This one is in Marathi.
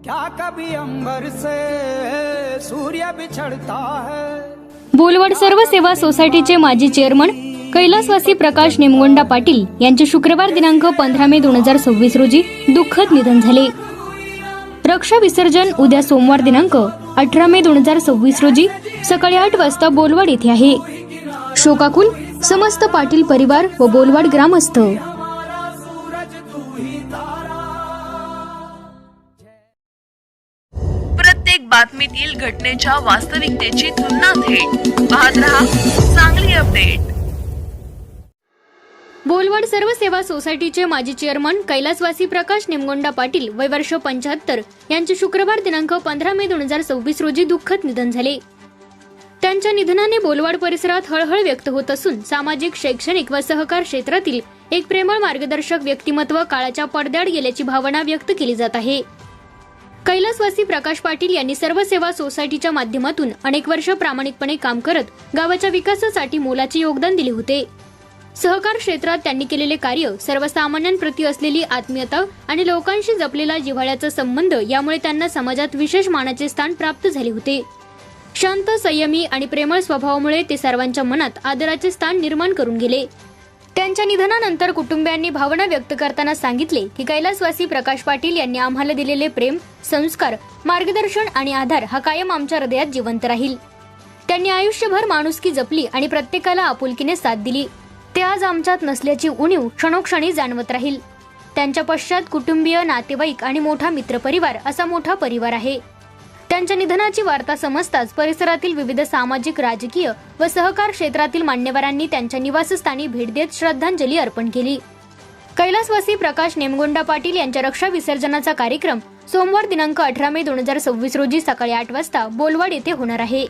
क्या कभी अंबर से सूर्य बिछड़ता है। बोलवड सर्व सेवा सोसायटीचे माजी चेअरमन कैलासवासी प्रकाश निमगोंडा पाटील यांचे शुक्रवार दिनांक 15 मे 2026 रोजी दुःखद निधन झाले। रक्षा विसर्जन उद्या सोमवार दिनांक 18 मे 2026 रोजी सकाळी 8 वाजता बोलवड येथे आहे। शोकाकुल समस्त पाटील परिवार व बोलवड ग्रामस्थ। प्रत्येक बातमीतील घटनेच्या वास्तविकतेची तुलना थेट पाहत रहा चांगली अपडेट। बोलवड सर्व सेवा सोसायटीचे माजी चेअरमन कैलासवासी प्रकाश निमगोंडा पाटील वय वर्ष 75 यांचे शुक्रवार दिनांक 15 मे 2026 रोजी दुःखद निधन झाले। त्यांच्या निधनाने बोलवड परिसरात हळहळ व्यक्त होत असून सामाजिक, शैक्षणिक व सहकार क्षेत्रातील एक प्रेमळ मार्गदर्शक व्यक्तिमत्व काळाच्या पडद्याआड गेल्याची भावना व्यक्त केली जात आहे। कैलासवासी प्रकाश पाटील यांनी सर्व सेवा सोसायटीच्या माध्यमातून अनेक वर्ष प्रामाणिकपणे काम करत गावाच्या विकासासाठी मोलाचे योगदान दिले होते। सहकार क्षेत्रात त्यांनी केलेले कार्य, सर्वसामान्यांप्रती असलेली आत्मीयता आणि लोकांशी जपलेला जिव्हाळ्याचा संबंध यामुळे त्यांना समाजात विशेष मानाचे स्थान प्राप्त झाले होते। शांत, संयमी आणि प्रेमळ स्वभावामुळे ते सर्वांच्या मनात आदराचे स्थान निर्माण करून गेले। त्यांच्या निधनानंतर कुटुंबियांनी भावना व्यक्त करताना सांगितले की कैलासवासी प्रकाश पाटील यांनी आम्हाला दिलेले प्रेम, संस्कार, मार्गदर्शन आणि आधार हा कायम आमच्या हृदयात जिवंत राहील। त्यांनी आयुष्यभर माणुसकी जपली आणि प्रत्येकाला आपुलकीने साथ दिली। ते आज आमच्यात नसल्याची उणीव क्षणोक्षणी जाणवत राहील। त्यांच्या पश्चात कुटुंबीय, नातेवाईक आणि मोठा मित्रपरिवार असा मोठा परिवार आहे। त्यांच्या निधनाची वार्ता समजताच परिसरातील विविध सामाजिक, राजकीय व सहकार क्षेत्रातील मान्यवरांनी त्यांच्या निवासस्थानी भेट देत श्रद्धांजली अर्पण केली। कैलासवासी प्रकाश निमगोंडा पाटील यांच्या रक्षा विसर्जनाचा कार्यक्रम सोमवार दिनांक 18 मे 2026 रोजी सकाळी 8 वाजता बोलवड येथे होणार आहे।